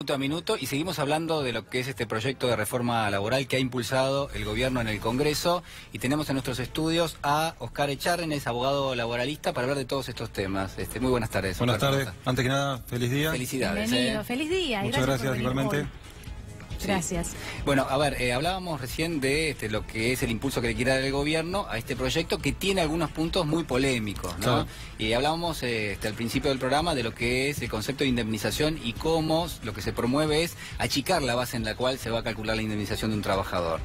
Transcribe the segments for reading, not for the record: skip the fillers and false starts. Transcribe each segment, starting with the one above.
Minuto a minuto, y seguimos hablando de lo que es este proyecto de reforma laboral que ha impulsado el gobierno en el Congreso, y tenemos en nuestros estudios a Oscar Echarrenes, abogado laboralista, para hablar de todos estos temas. Muy buenas tardes. Buenas tardes. Antes que nada, feliz día. Felicidades. Bienvenido, feliz día. Muchas gracias igualmente. Sí. Gracias. Bueno, a ver, hablábamos recién de lo que es el impulso que le quiere dar el gobierno a este proyecto, que tiene algunos puntos muy polémicos, ¿no? Claro. Y hablábamos al principio del programa de lo que es el concepto de indemnización y cómo lo que se promueve es achicar la base en la cual se va a calcular la indemnización de un trabajador.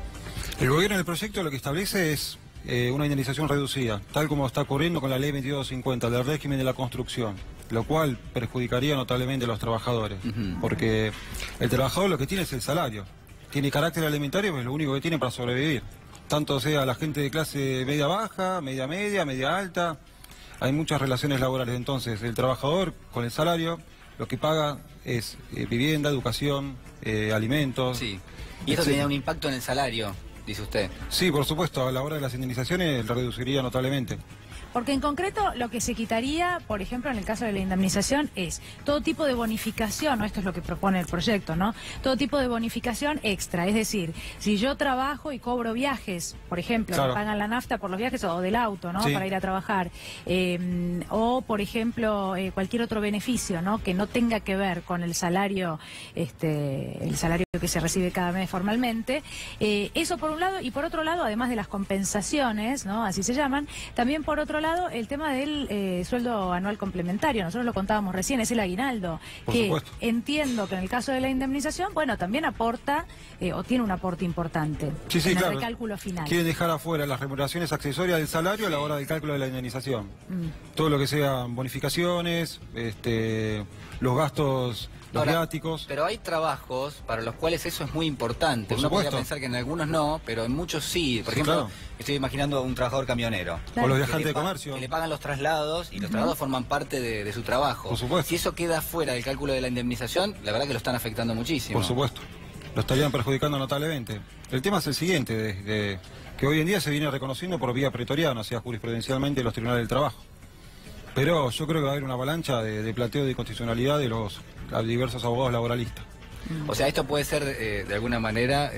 El gobierno en el proyecto lo que establece es una indemnización reducida, tal como está ocurriendo con la ley 2250 del régimen de la construcción, lo cual perjudicaría notablemente a los trabajadores, porque el trabajador lo que tiene es el salario, tiene carácter alimentario, pues es lo único que tiene para sobrevivir, tanto sea la gente de clase media baja, media media, media alta, hay muchas relaciones laborales. Entonces el trabajador con el salario lo que paga es vivienda, educación, alimentos. Sí. Y eso tenía un impacto en el salario, dice usted. Sí, por supuesto, a la hora de las indemnizaciones lo reduciría notablemente. Porque en concreto lo que se quitaría, por ejemplo, en el caso de la indemnización, es todo tipo de bonificación, o esto es lo que propone el proyecto, ¿no? Todo tipo de bonificación extra, es decir, si yo trabajo y cobro viajes, por ejemplo, claro, me pagan la nafta por los viajes o del auto, ¿no? Sí. Para ir a trabajar, o por ejemplo, cualquier otro beneficio, ¿no? Que no tenga que ver con el salario que se recibe cada mes formalmente, eso por un lado, y por otro lado, además de las compensaciones, ¿no? Así se llaman, también por otro lado el tema del sueldo anual complementario. Nosotros lo contábamos recién, es el aguinaldo, por que supuesto. Entiendo que en el caso de la indemnización, bueno, también aporta o tiene un aporte importante Sí, en claro. el recálculo final. Quieren dejar afuera las remuneraciones accesorias del salario a la hora del cálculo de la indemnización. Todo lo que sean bonificaciones, los gastos, los viáticos. Pero hay trabajos para los cuales eso es muy importante. Por Uno podría supuesto. pensar que en algunos no, pero en muchos sí. Por Sí, ejemplo, claro. estoy imaginando a un trabajador camionero. Claro. O los Que viajantes le de comercio. Que le pagan los traslados, y los traslados forman parte de su trabajo. Por supuesto. Si eso queda fuera del cálculo de la indemnización, la verdad que lo están afectando muchísimo. Por supuesto. Lo estarían perjudicando notablemente. El tema es el siguiente, que hoy en día se viene reconociendo por vía pretoriana, o sea, jurisprudencialmente en los tribunales del trabajo. Pero yo creo que va a haber una avalancha de planteo de inconstitucionalidad de los diversos abogados laboralistas. O sea, esto puede ser de alguna manera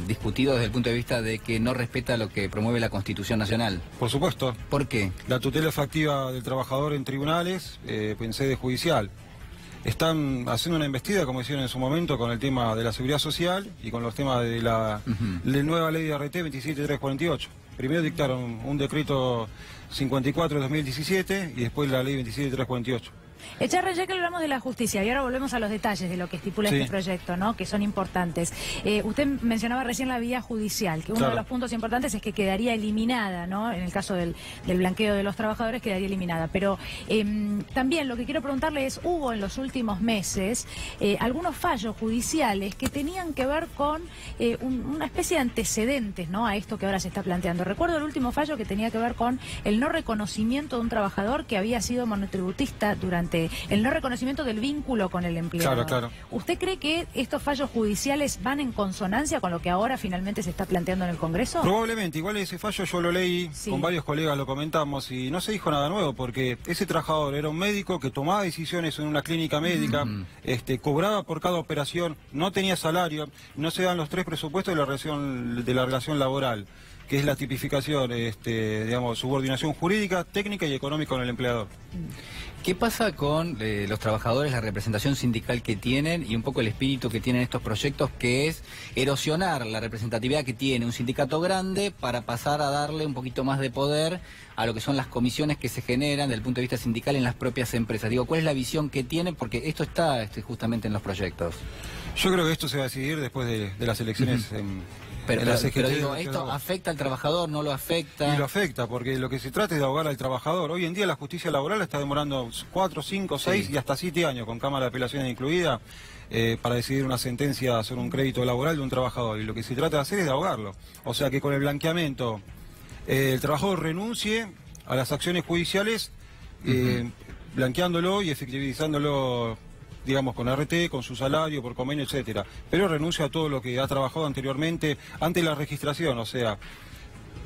discutido desde el punto de vista de que no respeta lo que promueve la Constitución Nacional. Por supuesto. ¿Por qué? La tutela efectiva del trabajador en tribunales, en sede judicial. Están haciendo una embestida, como hicieron en su momento, con el tema de la seguridad social y con los temas de la nueva ley de RT 27348. Primero dictaron un decreto 54 de 2017 y después la ley 27348. Echarrenes, ya que hablamos de la justicia, y ahora volvemos a los detalles de lo que estipula Sí. este proyecto, ¿no? Que son importantes. Usted mencionaba recién la vía judicial, que uno Claro. de los puntos importantes es que quedaría eliminada, ¿no? En el caso del blanqueo de los trabajadores quedaría eliminada. Pero también lo que quiero preguntarle es, hubo en los últimos meses algunos fallos judiciales que tenían que ver con una especie de antecedentes, ¿no? A esto que ahora se está planteando. Recuerdo el último fallo que tenía que ver con el no reconocimiento de un trabajador que había sido monotributista durante el no reconocimiento del vínculo con el empleador. Claro, claro. ¿Usted cree que estos fallos judiciales van en consonancia con lo que ahora finalmente se está planteando en el Congreso? Probablemente, igual ese fallo yo lo leí, Sí. con varios colegas lo comentamos y no se dijo nada nuevo porque ese trabajador era un médico que tomaba decisiones en una clínica médica, cobraba por cada operación, no tenía salario, no se dan los tres presupuestos de la relación laboral, que es la tipificación, digamos, subordinación jurídica, técnica y económica con el empleador. ¿Qué pasa con los trabajadores, la representación sindical que tienen y un poco el espíritu que tienen estos proyectos, que es erosionar la representatividad que tiene un sindicato grande para pasar a darle un poquito más de poder a lo que son las comisiones que se generan desde el punto de vista sindical en las propias empresas? Digo, ¿cuál es la visión que tienen? Porque esto está justamente en los proyectos. Yo creo que esto se va a decidir después de las elecciones Pero las digo, CGT, ¿esto afecta al trabajador, no lo afecta? Y lo afecta, porque lo que se trata es de ahogar al trabajador. Hoy en día la justicia laboral está demorando 4, 5, 6 y hasta 7 años, con Cámara de Apelaciones incluida, para decidir una sentencia sobre un crédito laboral de un trabajador. Y lo que se trata de hacer es de ahogarlo. O sea que con el blanqueamiento el trabajador renuncie a las acciones judiciales, blanqueándolo y efectivizándolo, digamos, con RT, con su salario, por convenio, etcétera, pero renuncia a todo lo que ha trabajado anteriormente ante la registración, o sea,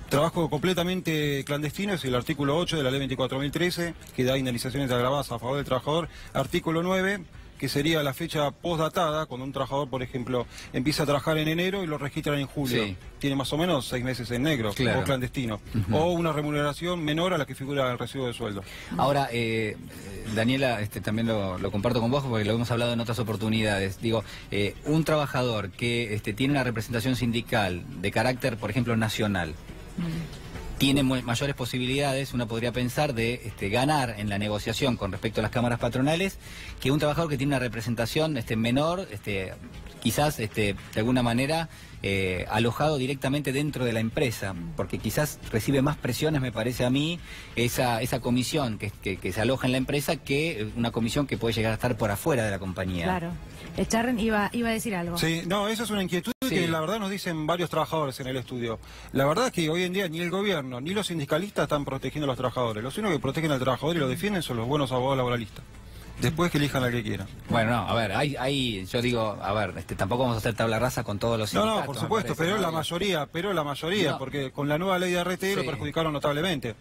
trabajo completamente clandestino es el artículo 8 de la ley 24.013, que da indemnizaciones agravadas a favor del trabajador, artículo 9, que sería la fecha postdatada, cuando un trabajador, por ejemplo, empieza a trabajar en enero y lo registran en julio. Sí. Tiene más o menos 6 meses en negro, Claro. o clandestino. O una remuneración menor a la que figura el recibo de sueldo. Ahora, Daniela, también lo comparto con vos porque lo hemos hablado en otras oportunidades. Digo, un trabajador que tiene una representación sindical de carácter, por ejemplo, nacional, tiene mayores posibilidades, uno podría pensar, de ganar en la negociación con respecto a las cámaras patronales que un trabajador que tiene una representación menor, quizás de alguna manera alojado directamente dentro de la empresa, porque quizás recibe más presiones, me parece a mí, esa comisión que se aloja en la empresa que una comisión que puede llegar a estar por afuera de la compañía. Claro. Charren iba a decir algo. Sí, no, esa es una inquietud Sí. que la verdad nos dicen varios trabajadores en el estudio. La verdad es que hoy en día ni el gobierno ni los sindicalistas están protegiendo a los trabajadores. Los únicos que protegen al trabajador y lo defienden son los buenos abogados laboralistas. Después que elijan al que quieran. Bueno, no, a ver, yo digo, a ver, tampoco vamos a hacer tabla rasa con todos los sindicatos. No, por supuesto, me parece, pero ¿no? la mayoría, No. porque con la nueva ley de RT lo Sí. perjudicaron notablemente.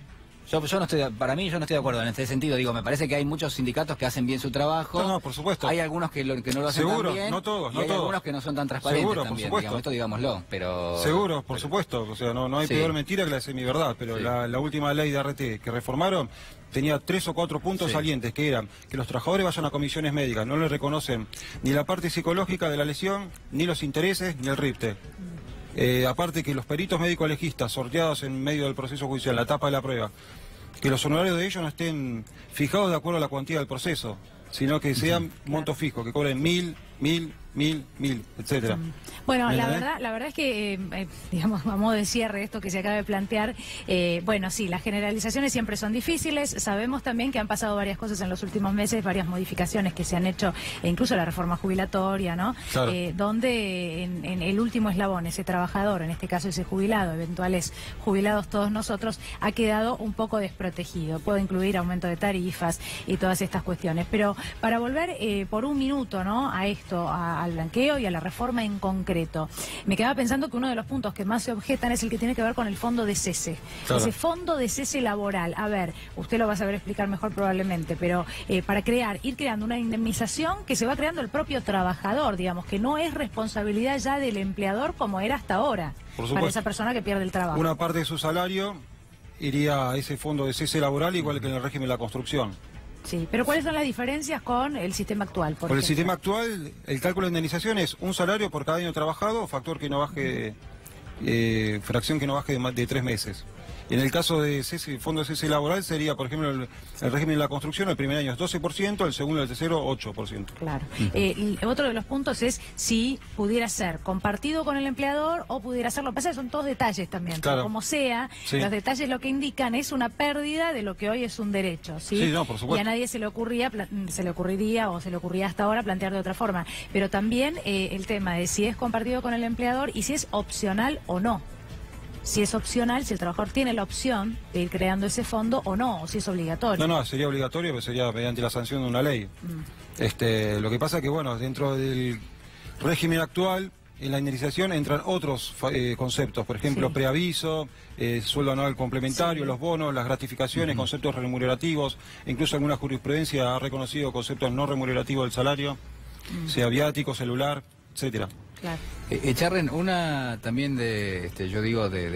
Yo no estoy, para mí yo no estoy de acuerdo en este sentido. Digo, me parece que hay muchos sindicatos que hacen bien su trabajo. No, por supuesto. Hay algunos que no lo hacen Seguro, tan bien. no todos, y no hay todos. algunos que no son tan transparentes Seguro, por también. supuesto. Digamos, esto digámoslo, pero... Seguro, por supuesto. O sea, no hay Sí. peor mentira que la semiverdad, pero Sí. la última ley de RT que reformaron tenía 3 o 4 puntos Sí. salientes, que eran que los trabajadores vayan a comisiones médicas, no les reconocen ni la parte psicológica de la lesión, ni los intereses, ni el RIPTE. Aparte que los peritos médicos legistas sorteados en medio del proceso judicial, en la etapa de la prueba, que los honorarios de ellos no estén fijados de acuerdo a la cuantía del proceso, sino que sean montos fijos, que cobren 1000, 1000, etcétera. Bueno, ¿Me la entendés? verdad es que, digamos, a modo de cierre esto que se acaba de plantear, bueno, sí, las generalizaciones siempre son difíciles. Sabemos también que han pasado varias cosas en los últimos meses, varias modificaciones que se han hecho, e incluso la reforma jubilatoria, ¿no? Claro. Donde en el último eslabón, ese trabajador, en este caso ese jubilado, eventuales jubilados todos nosotros, ha quedado un poco desprotegido. Puedo incluir aumento de tarifas y todas estas cuestiones. Pero para volver por un minuto, ¿no?, a esto, al blanqueo y a la reforma en concreto, me quedaba pensando que uno de los puntos que más se objetan es el que tiene que ver con el fondo de cese. Claro. Ese fondo de cese laboral. A ver, usted lo va a saber explicar mejor probablemente, pero para ir creando una indemnización que se va creando el propio trabajador, digamos, que no es responsabilidad ya del empleador como era hasta ahora, Por para supuesto. esa persona que pierde el trabajo. Una parte de su salario iría a ese fondo de cese laboral, igual que en el régimen de la construcción. Sí, pero ¿cuáles son las diferencias con el sistema actual? Por el ejemplo? sistema actual, el cálculo de indemnización es un salario por cada año trabajado, factor que no baje, fracción que no baje de 3 meses. Y en el caso de fondo de cese laboral sería, por ejemplo, el régimen de la construcción, el primer año es 12%, el segundo y el tercero 8%. Claro. Y otro de los puntos es si pudiera ser compartido con el empleador o pudiera ser, lo que pasa es que son todos detalles también. Claro. Como sea, Sí. los detalles lo que indican es una pérdida de lo que hoy es un derecho. ¿sí? Sí, no, por supuesto. Y a nadie se le ocurría hasta ahora plantear de otra forma. Pero también el tema de si es compartido con el empleador y si es opcional o no. Si es opcional, si el trabajador tiene la opción de ir creando ese fondo o no, o si es obligatorio. No, sería obligatorio, pero sería mediante la sanción de una ley. Lo que pasa es que, bueno, dentro del régimen actual, en la indemnización entran otros conceptos, por ejemplo, Sí. preaviso, sueldo anual complementario, Sí. los bonos, las gratificaciones, conceptos remunerativos, incluso alguna jurisprudencia ha reconocido conceptos no remunerativos del salario, sea viático, celular, etcétera. Claro. Charren, una también de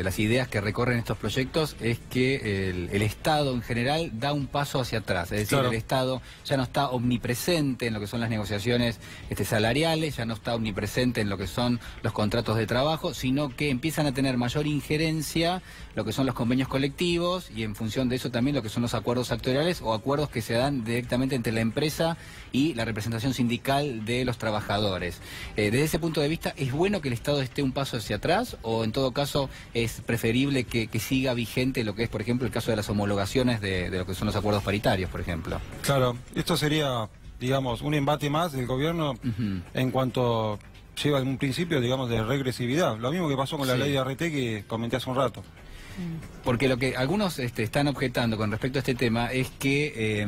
las ideas que recorren estos proyectos es que el Estado en general da un paso hacia atrás, es decir, Claro. el Estado ya no está omnipresente en lo que son las negociaciones salariales, ya no está omnipresente en lo que son los contratos de trabajo, sino que empiezan a tener mayor injerencia lo que son los convenios colectivos y en función de eso también lo que son los acuerdos actoriales o acuerdos que se dan directamente entre la empresa y la representación sindical de los trabajadores. Desde ese punto de vista, ¿es bueno que el Estado esté un paso hacia atrás o en todo caso es preferible que siga vigente lo que es, por ejemplo, el caso de las homologaciones de lo que son los acuerdos paritarios, por ejemplo? Claro, esto sería, digamos, un embate más del gobierno en cuanto lleva un principio, digamos, de regresividad. Lo mismo que pasó con la Sí. ley de RT que comenté hace un rato. Porque lo que algunos están objetando con respecto a este tema es que,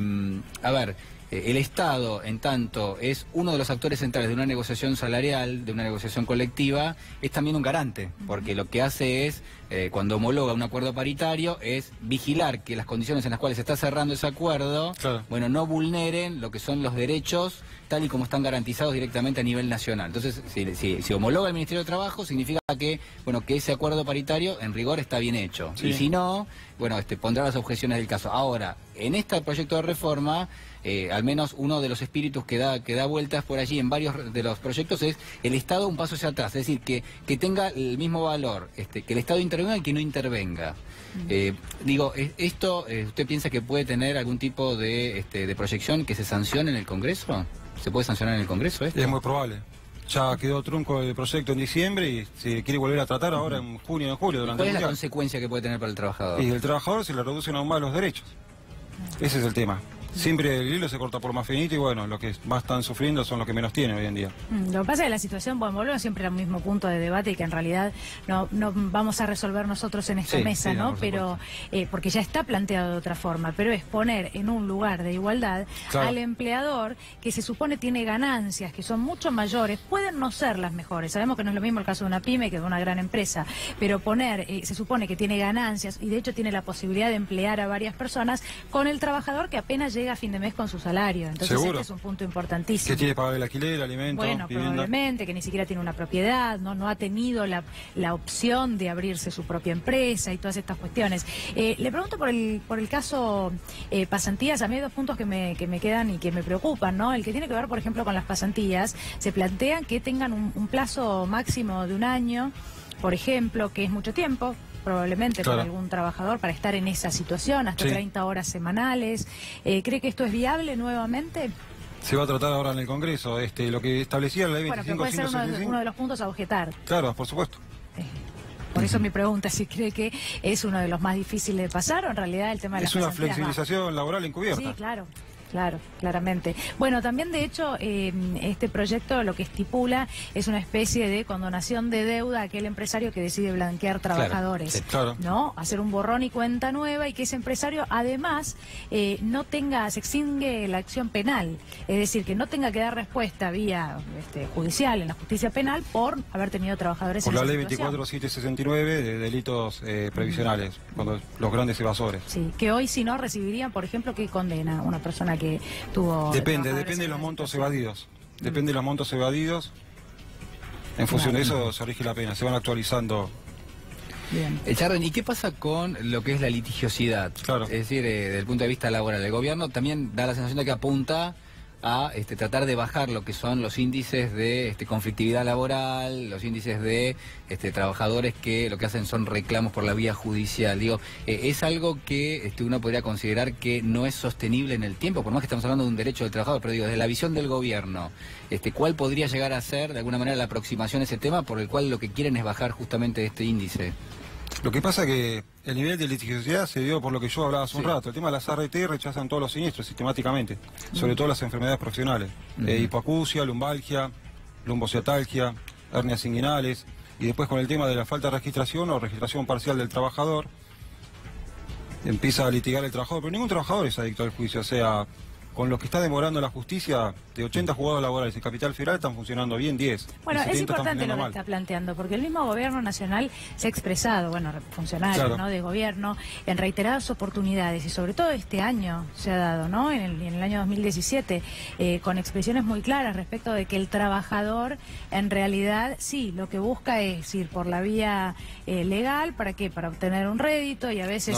el Estado, en tanto es uno de los actores centrales de una negociación salarial, de una negociación colectiva, es también un garante, porque lo que hace es, cuando homologa un acuerdo paritario, es vigilar que las condiciones en las cuales se está cerrando ese acuerdo, claro, bueno, no vulneren lo que son los derechos tal y como están garantizados directamente a nivel nacional. Entonces, si homologa el Ministerio de Trabajo, significa que, bueno, que ese acuerdo paritario en rigor está bien hecho. Sí. Y si no, bueno, pondrá las objeciones del caso. Ahora, en este proyecto de reforma, al menos uno de los espíritus que da vueltas por allí en varios de los proyectos es el Estado un paso hacia atrás, es decir, que tenga el mismo valor, que el Estado intervenga y que no intervenga. ¿Usted piensa que puede tener algún tipo de proyección que se sancione en el Congreso? ¿Se puede sancionar en el Congreso esto? es muy probable. Ya quedó trunco el proyecto en diciembre y se quiere volver a tratar ahora en junio y en julio. Durante ¿Cuál es el la mundial. consecuencia que puede tener para el trabajador? Y el trabajador se le reducen aún más los derechos. Ese es el tema. Siempre el hilo se corta por más finito y bueno, los que más están sufriendo son los que menos tienen hoy en día. Lo que pasa es que la situación, bueno, volvemos siempre al mismo punto de debate y que en realidad no vamos a resolver nosotros en esta mesa, ¿no? Pero porque ya está planteado de otra forma, pero es poner en un lugar de igualdad al empleador que se supone tiene ganancias que son mucho mayores, pueden no ser las mejores, sabemos que no es lo mismo el caso de una pyme que de una gran empresa, pero se supone que tiene ganancias y de hecho tiene la posibilidad de emplear a varias personas con el trabajador que apenas llega a fin de mes con su salario. Entonces este es un punto importantísimo. Que tiene que pagar el alquiler, alimentos, bueno, vivienda. probablemente, que ni siquiera tiene una propiedad, no ha tenido la opción de abrirse su propia empresa y todas estas cuestiones. Le pregunto por el caso pasantías. A mí hay dos puntos que me quedan y que me preocupan, ¿no? El que tiene que ver, por ejemplo, con las pasantías. Se plantean que tengan un plazo máximo de 1 año, por ejemplo, que es mucho tiempo, probablemente para algún trabajador, para estar en esa situación, hasta 30 horas semanales. ¿Cree que esto es viable nuevamente? Se va a tratar ahora en el Congreso, lo que establecía la ley 25.165. Bueno, puede ser uno de los puntos a objetar. Claro, por supuesto. Por eso mi pregunta, si cree que es uno de los más difíciles de pasar o en realidad el tema de las pasantías. Es una flexibilización laboral encubierta. Sí, claro. Claro, claramente. Bueno, también de hecho este proyecto lo que estipula es una especie de condonación de deuda a aquel empresario que decide blanquear trabajadores, ¿no? Hacer un borrón y cuenta nueva y que ese empresario además se extingue la acción penal, es decir, que no tenga que dar respuesta vía judicial en la justicia penal por haber tenido trabajadores por en la ley 24.769 de delitos previsionales, cuando los grandes evasores. Sí, que hoy si no recibirían, por ejemplo, ¿qué condena una persona que tuvo... Depende de los montos evadidos. Depende de los montos evadidos. En función de eso se rige la pena. Se van actualizando. Bien. Charren, ¿y qué pasa con lo que es la litigiosidad? Claro. Es decir, desde el punto de vista laboral, el gobierno también da la sensación de que apunta a tratar de bajar lo que son los índices de conflictividad laboral, los índices de trabajadores que lo que hacen son reclamos por la vía judicial. Digo, es algo que uno podría considerar que no es sostenible en el tiempo, por más que estamos hablando de un derecho del trabajador, pero digo, desde la visión del gobierno, ¿cuál podría llegar a ser de alguna manera la aproximación a ese tema por el cual lo que quieren es bajar justamente este índice? Lo que pasa es que el nivel de litigiosidad se dio por lo que yo hablaba hace un rato. El tema de las ART rechazan todos los siniestros sistemáticamente, sobre todo las enfermedades profesionales. Hipoacusia, lumbalgia, lumbociatalgia, hernias inguinales, y después con el tema de la falta de registración o registración parcial del trabajador, empieza a litigar el trabajador, pero ningún trabajador es adicto al juicio, o sea... Con lo que está demorando la justicia, de 80 juzgados laborales en Capital Federal están funcionando bien 10. Bueno, es importante lo que está planteando, porque el mismo gobierno nacional se ha expresado, bueno, funcionarios ¿no? de gobierno, en reiteradas oportunidades, y sobre todo este año se ha dado, ¿no? En el año 2017, con expresiones muy claras respecto de que el trabajador, en realidad, sí, lo que busca es ir por la vía legal, ¿para qué? Para obtener un rédito, y a veces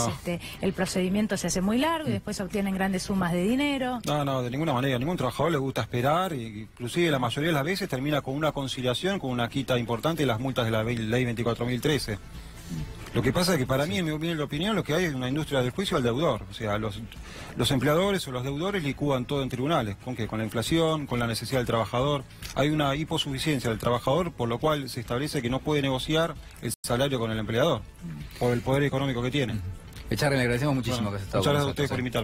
el procedimiento se hace muy largo y después se obtienen grandes sumas de dinero. No, de ninguna manera. A ningún trabajador le gusta esperar, y inclusive la mayoría de las veces termina con una conciliación, con una quita importante de las multas de la ley 24.013. Lo que pasa es que para mí, en mi opinión, lo que hay es una industria del juicio al deudor. O sea, los empleadores o los deudores licúan todo en tribunales. ¿Con qué? Con la inflación, con la necesidad del trabajador. Hay una hiposuficiencia del trabajador, por lo cual se establece que no puede negociar el salario con el empleador, por el poder económico que tiene. Charren, le agradecemos muchísimo que se estado muchas gracias a ustedes por invitarme.